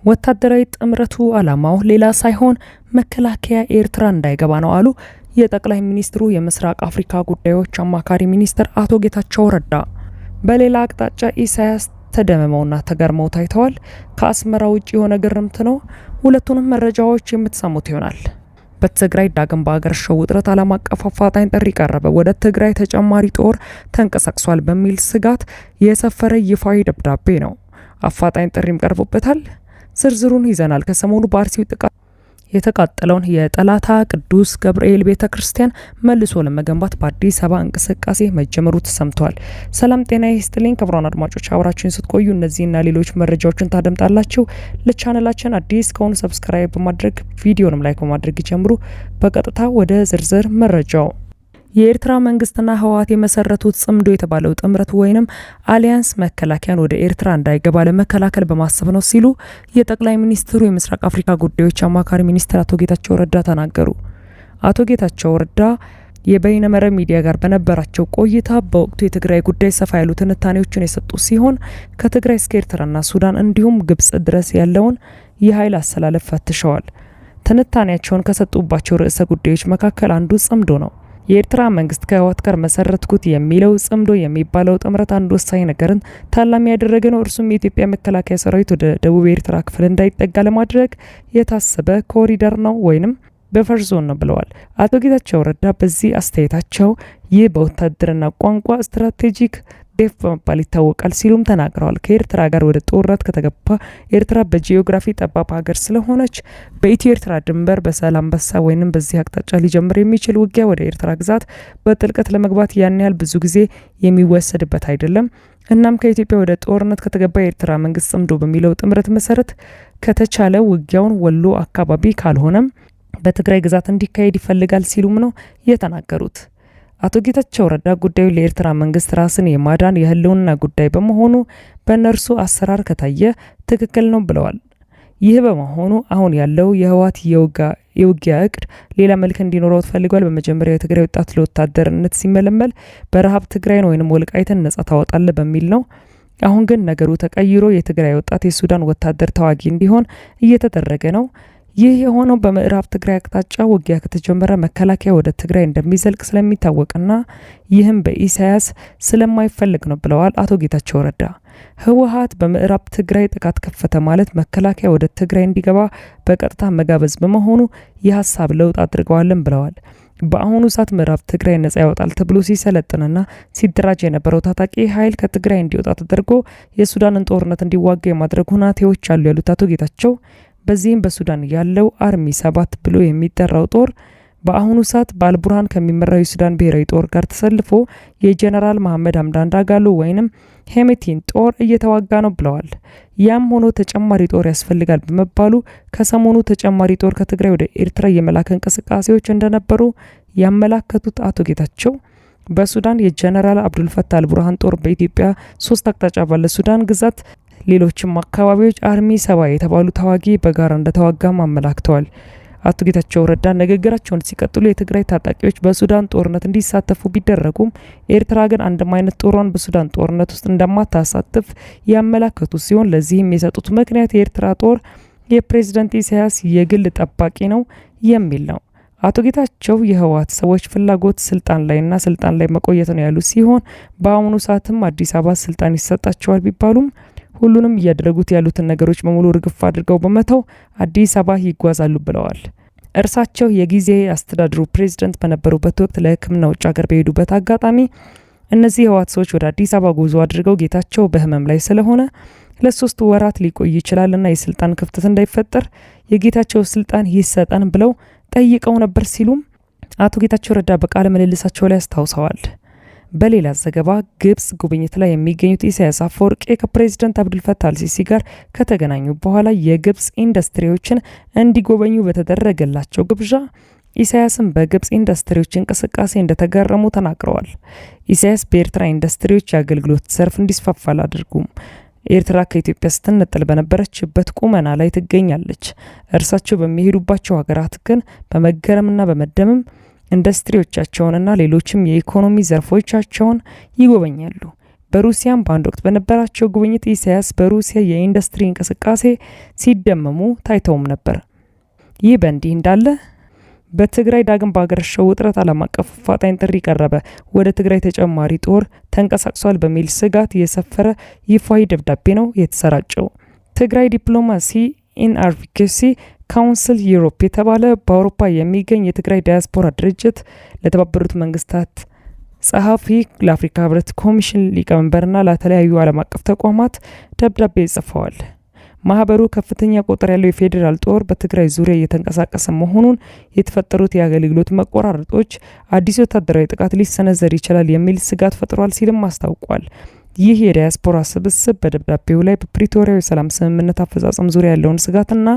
ወታደራዊ ጥምረቱ ዓላማው ሌላ ሳይሆን መከላከያ ኤርትራ እንዳይገባ ነው አሉ የጠቅላይ ሚኒስትሩ የምስራቅ አፍሪካ ጉዳዮች አማካሪ ሚኒስትር አቶ ጌታቸው ረዳ። በሌላ አቅጣጫ ኢሳያስ ተደመመውና ተገርመው ታይተዋል። ከአስመራ ውጪ የሆነ ግርምት ነው። ሁለቱንም መረጃዎች የምትሰሙት ይሆናል። በትግራይ ዳግም በአገረሸው ውጥረት ዓለም አቀፍ አፋጣኝ ጥሪ ቀረበ። ወደ ትግራይ ተጨማሪ ጦር ተንቀሳቅሷል በሚል ስጋት የሰፈረ ይፋዊ ደብዳቤ ነው። አፋጣኝ ጥሪም ቀርቦበታል። ዝርዝሩን ይዘናል። ከሰሞኑ በአርሲው ጥቃት የተቃጠለውን የጠላታ ቅዱስ ገብርኤል ቤተክርስቲያን መልሶ ለመገንባት በአዲስ አበባ እንቅስቃሴ መጀመሩ ተሰምቷል። ሰላም ጤና ይስጥልኝ ክቡራን አድማጮች፣ አብራችሁን ስትቆዩ እነዚህና ሌሎች መረጃዎችን ታደምጣላችሁ። ለቻናላችን አዲስ ከሆኑ ሰብስክራይብ በማድረግ ቪዲዮንም ላይክ በማድረግ ይጀምሩ። በቀጥታ ወደ ዝርዝር መረጃው። የኤርትራ መንግስትና ህወሓት የመሰረቱት ጽምዶ የተባለው ጥምረት ወይንም አሊያንስ መከላከያን ወደ ኤርትራ እንዳይገባ ለመከላከል በማሰብ ነው ሲሉ የጠቅላይ ሚኒስትሩ የምስራቅ አፍሪካ ጉዳዮች አማካሪ ሚኒስትር አቶ ጌታቸው ረዳ ተናገሩ። አቶ ጌታቸው ረዳ የበይነመረብ ሚዲያ ጋር በነበራቸው ቆይታ በወቅቱ የትግራይ ጉዳይ ሰፋ ያሉ ትንታኔዎችን የሰጡ ሲሆን ከትግራይ እስከ ኤርትራና ሱዳን እንዲሁም ግብጽ ድረስ ያለውን የኃይል አሰላለፍ ፈትሸዋል። ትንታኔያቸውን ከሰጡባቸው ርዕሰ ጉዳዮች መካከል አንዱ ጽምዶ ነው። የኤርትራ መንግስት ከህወሓት ጋር መሰረትኩት የሚለው ጽምዶ የሚባለው ጥምረት አንድ ወሳኝ ነገርን ታላሚ ያደረገ ነው። እርሱም የኢትዮጵያ መከላከያ ሰራዊት ወደ ደቡብ ኤርትራ ክፍል እንዳይጠጋ ለማድረግ የታሰበ ኮሪደር ነው ወይንም በፈር ዞን ነው ብለዋል አቶ ጌታቸው ረዳ። በዚህ አስተያየታቸው ይህ በወታደርና ቋንቋ ስትራቴጂክ ዴፍ በመባል ይታወቃል ሲሉም ተናግረዋል። ከኤርትራ ጋር ወደ ጦርነት ከተገባ ኤርትራ በጂኦግራፊ ጠባብ ሀገር ስለሆነች በኢትዮ ኤርትራ ድንበር በሰላምበሳ ወይንም በዚህ አቅጣጫ ሊጀምር የሚችል ውጊያ ወደ ኤርትራ ግዛት በጥልቀት ለመግባት ያን ያህል ብዙ ጊዜ የሚወሰድበት አይደለም። እናም ከኢትዮጵያ ወደ ጦርነት ከተገባ የኤርትራ መንግስት ጽምዶ በሚለው ጥምረት መሰረት ከተቻለ ውጊያውን ወሎ አካባቢ ካልሆነም በትግራይ ግዛት እንዲካሄድ ይፈልጋል ሲሉም ነው የተናገሩት። አቶ ጌታቸው ረዳ ጉዳዩ ለኤርትራ መንግስት ራስን የማዳን የህልውና ጉዳይ በመሆኑ በእነርሱ አሰራር ከታየ ትክክል ነው ብለዋል። ይህ በመሆኑ አሁን ያለው የህወሓት የውጊያ እቅድ ሌላ መልክ እንዲኖረው ተፈልጓል። በመጀመሪያ የትግራይ ወጣት ለወታደርነት ሲመለመል በረሃብ ትግራይን ወይንም ወልቃይትን ነጻ ታወጣለ በሚል ነው። አሁን ግን ነገሩ ተቀይሮ የትግራይ ወጣት የሱዳን ወታደር ተዋጊ እንዲሆን እየተደረገ ነው። ይህ የሆነው በምዕራብ ትግራይ አቅጣጫ ውጊያ ከተጀመረ መከላከያ ወደ ትግራይ እንደሚዘልቅ ስለሚታወቅና ይህም በኢሳያስ ስለማይፈልግ ነው ብለዋል አቶ ጌታቸው ረዳ። ህወሓት በምዕራብ ትግራይ ጥቃት ከፈተ ማለት መከላከያ ወደ ትግራይ እንዲገባ በቀጥታ መጋበዝ በመሆኑ የሀሳብ ለውጥ አድርገዋልን ብለዋል። በአሁኑ ሰዓት ምዕራብ ትግራይ ነጻ ያወጣል ተብሎ ሲሰለጥንና ሲደራጅ የነበረው ታጣቂ ኃይል ከትግራይ እንዲወጣ ተደርጎ የሱዳንን ጦርነት እንዲዋጋ የማድረግ ሁናቴዎች አሉ ያሉት አቶ ጌታቸው በዚህም በሱዳን ያለው አርሚ 7 ብሎ የሚጠራው ጦር በአሁኑ ሰዓት በአልቡርሃን ከሚመራው የሱዳን ብሔራዊ ጦር ጋር ተሰልፎ የጀነራል መሐመድ ሐምዳን ዳጋሎ ወይንም ሄሜቲን ጦር እየተዋጋ ነው ብለዋል። ያም ሆኖ ተጨማሪ ጦር ያስፈልጋል በመባሉ ከሰሞኑ ተጨማሪ ጦር ከትግራይ ወደ ኤርትራ የመላክ እንቅስቃሴዎች እንደነበሩ ያመላከቱት አቶ ጌታቸው በሱዳን የጀነራል አብዱልፈታህ አልቡርሃን ጦር በኢትዮጵያ 3 አቅጣጫ ባለ ሱዳን ግዛት ሌሎችም አካባቢዎች አርሚ 7 የተባሉ ተዋጊ በጋራ እንደተዋጋም አመላክተዋል። አቶ ጌታቸው ረዳ ንግግራቸውን ሲቀጥሉ የትግራይ ታጣቂዎች በሱዳን ጦርነት እንዲሳተፉ ቢደረጉም ኤርትራ ግን አንድም አይነት ጦሯን በሱዳን ጦርነት ውስጥ እንደማታሳትፍ ያመላከቱ ሲሆን ለዚህም የሰጡት ምክንያት የኤርትራ ጦር የፕሬዝዳንት ኢሳያስ የግል ጠባቂ ነው የሚል ነው። አቶ ጌታቸው የህወሓት ሰዎች ፍላጎት ስልጣን ላይ መቆየት ነው ያሉ ሲሆን በአሁኑ ሰዓትም አዲስ አበባ ስልጣን ይሰጣቸዋል ቢባሉም ሁሉንም እያደረጉት ያሉትን ነገሮች በሙሉ ርግፍ አድርገው በመተው አዲስ አበባ ይጓዛሉ ብለዋል። እርሳቸው የጊዜ አስተዳደሩ ፕሬዝዳንት በነበሩበት ወቅት ለሕክምና ውጭ ሀገር በሄዱበት አጋጣሚ እነዚህ የህወሓት ሰዎች ወደ አዲስ አበባ ጉዞ አድርገው ጌታቸው በህመም ላይ ስለሆነ ለ3 ወራት ሊቆይ ይችላልና የስልጣን ክፍተት እንዳይፈጠር የጌታቸው ስልጣን ይሰጠን ብለው ጠይቀው ነበር ሲሉም አቶ ጌታቸው ረዳ በቃለ ምልልሳቸው ላይ አስታውሰዋል። በሌላ ዘገባ ግብጽ ጉብኝት ላይ የሚገኙት ኢሳያስ አፈወርቂ ከፕሬዝዳንት አብዱልፈታህ አልሲሲ ጋር ከተገናኙ በኋላ የግብጽ ኢንዱስትሪዎችን እንዲጎበኙ በተደረገላቸው ግብዣ ኢሳያስም በግብጽ ኢንዱስትሪዎች እንቅስቃሴ እንደተገረሙ ተናግረዋል። ኢሳያስ በኤርትራ ኢንዱስትሪዎች የአገልግሎት ዘርፍ እንዲስፋፋ አድርጉም ኤርትራ ከኢትዮጵያ ስትነጠል በነበረችበት ቁመና ላይ ትገኛለች። እርሳቸው በሚሄዱባቸው ሀገራት ግን በመገረምና በመደመም ኢንዱስትሪዎቻቸውንና ሌሎችም የኢኮኖሚ ዘርፎቻቸውን ይጎበኛሉ። በሩሲያም በአንድ ወቅት በነበራቸው ጉብኝት ኢሳያስ በሩሲያ የኢንዱስትሪ እንቅስቃሴ ሲደመሙ ታይተውም ነበር። ይህ በእንዲህ እንዳለ በትግራይ ዳግም ባገረሸው ውጥረት ዓለም አቀፍ አፋጣኝ ጥሪ ቀረበ። ወደ ትግራይ ተጨማሪ ጦር ተንቀሳቅሷል በሚል ስጋት የሰፈረ ይፋዊ ደብዳቤ ነው የተሰራጨው። ትግራይ ዲፕሎማሲ ኢን አድቮኬሲ ካውንስል ዩሮፕ የተባለ በአውሮፓ የሚገኝ የትግራይ ዳያስፖራ ድርጅት ለተባበሩት መንግስታት ጸሐፊ፣ ለአፍሪካ ህብረት ኮሚሽን ሊቀመንበርና ለተለያዩ ዓለም አቀፍ ተቋማት ደብዳቤ ጽፈዋል። ማህበሩ ከፍተኛ ቁጥር ያለው የፌዴራል ጦር በትግራይ ዙሪያ እየተንቀሳቀሰ መሆኑን፣ የተፈጠሩት የአገልግሎት መቆራረጦች አዲስ ወታደራዊ ጥቃት ሊሰነዘር ይችላል የሚል ስጋት ፈጥሯል ሲልም አስታውቋል። ይህ የዳያስፖራ ስብስብ በደብዳቤው ላይ በፕሪቶሪያው የሰላም ስምምነት አፈጻጸም ዙሪያ ያለውን ስጋትና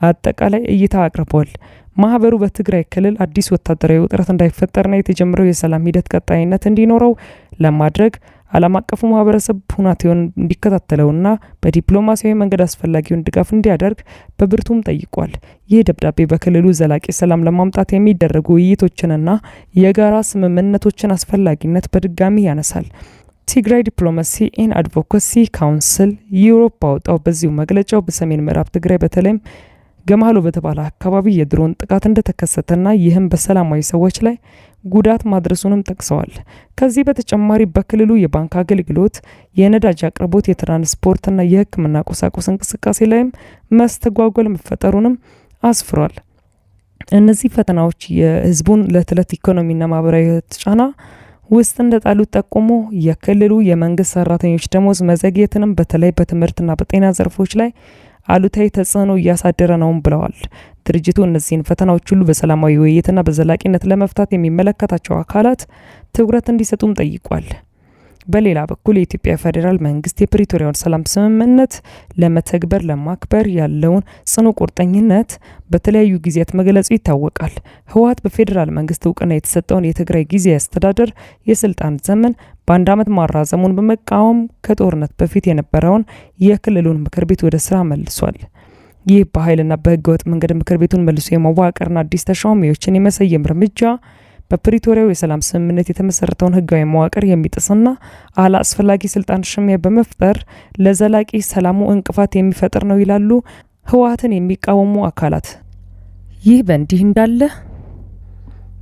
አጠቃላይ እይታ አቅርቧል። ማህበሩ በትግራይ ክልል አዲስ ወታደራዊ ውጥረት እንዳይፈጠርና የተጀመረው የሰላም ሂደት ቀጣይነት እንዲኖረው ለማድረግ ዓለም አቀፉ ማህበረሰብ ሁኔታውን እንዲከታተለውና በዲፕሎማሲያዊ መንገድ አስፈላጊውን ድጋፍ እንዲያደርግ በብርቱም ጠይቋል። ይህ ደብዳቤ በክልሉ ዘላቂ ሰላም ለማምጣት የሚደረጉ ውይይቶችንና የጋራ ስምምነቶችን አስፈላጊነት በድጋሚ ያነሳል። ትግራይ ዲፕሎማሲ ኢን አድቮኬሲ ካውንስል ዩሮፕ ባወጣው በዚሁ መግለጫው በሰሜን ምዕራብ ትግራይ በተለይም ገማሎ በተባለ አካባቢ የድሮን ጥቃት እንደተከሰተና ይህም በሰላማዊ ሰዎች ላይ ጉዳት ማድረሱንም ጠቅሰዋል። ከዚህ በተጨማሪ በክልሉ የባንክ አገልግሎት፣ የነዳጅ አቅርቦት፣ የትራንስፖርትና የሕክምና ቁሳቁስ እንቅስቃሴ ላይም መስተጓጎል መፈጠሩንም አስፍሯል። እነዚህ ፈተናዎች የህዝቡን ለዕለት ኢኮኖሚና ማህበራዊ ጫና ውስጥ እንደጣሉት ጠቁሞ የክልሉ የመንግስት ሰራተኞች ደሞዝ መዘግየትንም በተለይ በትምህርትና በጤና ዘርፎች ላይ አሉታዊ ተጽዕኖ እያሳደረ ነውም ብለዋል። ድርጅቱ እነዚህን ፈተናዎች ሁሉ በሰላማዊ ውይይትና በዘላቂነት ለመፍታት የሚመለከታቸው አካላት ትኩረት እንዲሰጡም ጠይቋል። በሌላ በኩል የኢትዮጵያ ፌዴራል መንግስት የፕሪቶሪያውን ሰላም ስምምነት ለመተግበር ለማክበር ያለውን ጽኑ ቁርጠኝነት በተለያዩ ጊዜያት መግለጹ ይታወቃል። ህወሓት በፌዴራል መንግስት እውቅና የተሰጠውን የትግራይ ጊዜያዊ አስተዳደር የስልጣን ዘመን በአንድ ዓመት ማራዘሙን በመቃወም ከጦርነት በፊት የነበረውን የክልሉን ምክር ቤት ወደ ስራ መልሷል። ይህ በኃይልና በህገወጥ መንገድ ምክር ቤቱን መልሶ የመዋቅርና አዲስ ተሿሚዎችን የመሰየም እርምጃ በፕሪቶሪያው የሰላም ስምምነት የተመሰረተውን ህጋዊ መዋቅር የሚጥስና አላስፈላጊ ስልጣን ሽሚያ በመፍጠር ለዘላቂ ሰላሙ እንቅፋት የሚፈጥር ነው ይላሉ ህወሓትን የሚቃወሙ አካላት። ይህ በእንዲህ እንዳለ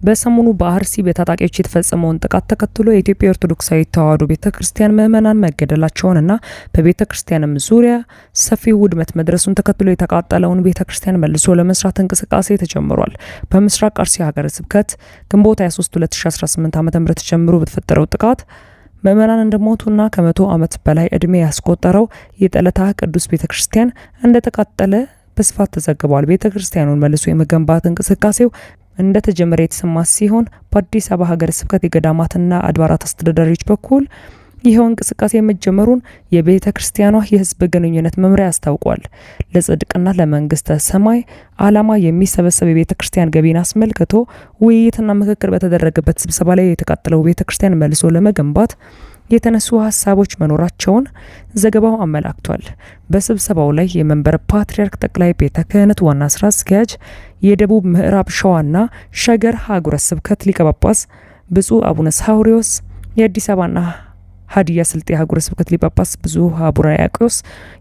በሰሞኑ በአርሲ በታጣቂዎች የተፈጸመውን ጥቃት ተከትሎ የኢትዮጵያ ኦርቶዶክሳዊ ተዋሕዶ ቤተክርስቲያን ምዕመናን መገደላቸውንና በቤተክርስቲያንም ዙሪያ ሰፊ ውድመት መድረሱን ተከትሎ የተቃጠለውን ቤተክርስቲያን መልሶ ለመስራት እንቅስቃሴ ተጀምሯል። በምስራቅ አርሲ ሀገረ ስብከት ግንቦት 23 2018 ዓ.ም ጀምሮ በተፈጠረው ጥቃት ምዕመናን እንደሞቱና ከ100 ዓመት በላይ እድሜ ያስቆጠረው የጠለታ ቅዱስ ቤተክርስቲያን እንደተቃጠለ በስፋት ተዘግቧል። ቤተክርስቲያኑን መልሶ የመገንባት እንቅስቃሴው እንደተጀመረ የተሰማ ሲሆን በአዲስ አበባ ሀገረ ስብከት የገዳማትና አድባራት አስተዳዳሪዎች በኩል ይኸው እንቅስቃሴ መጀመሩን የቤተ ክርስቲያኗ የህዝብ ግንኙነት መምሪያ አስታውቋል። ለጽድቅና ለመንግስተ ሰማይ ዓላማ የሚሰበሰብ የቤተ ክርስቲያን ገቢን አስመልክቶ ውይይትና ምክክር በተደረገበት ስብሰባ ላይ የተቃጠለው ቤተ ክርስቲያን መልሶ ለመገንባት የተነሱ ሀሳቦች መኖራቸውን ዘገባው አመላክቷል። በስብሰባው ላይ የመንበረ ፓትርያርክ ጠቅላይ ቤተ ክህነት ዋና ስራ አስኪያጅ፣ የደቡብ ምዕራብ ሸዋና ሸገር ሀገረ ስብከት ሊቀ ጳጳስ ብፁዕ አቡነ ሳውሪዮስ፣ የአዲስ አበባና ሀዲያ ስልጤ ሀገረ ስብከት ሊቀ ጳጳስ ብፁዕ አቡነ ያዕቆስ፣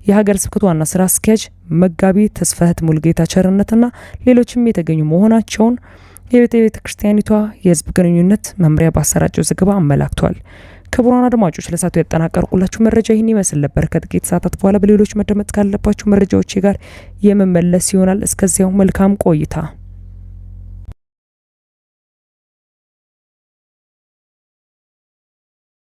የሀገረ ስብከቱ ዋና ስራ አስኪያጅ መጋቢ ተስፋህት ሙልጌታ ቸርነትና ሌሎችም የተገኙ መሆናቸውን የቤተ ክርስቲያኒቷ የህዝብ ግንኙነት መምሪያ ባሰራጨው ዘገባ አመላክቷል። ክቡራን አድማጮች ለሳቱ ያጠናቀርኩላችሁ መረጃ ይህን ይመስል ነበር። ከጥቂት ሰዓታት በኋላ በሌሎች መደመጥ ካለባችሁ መረጃዎች ጋር የመመለስ ይሆናል። እስከዚያው መልካም ቆይታ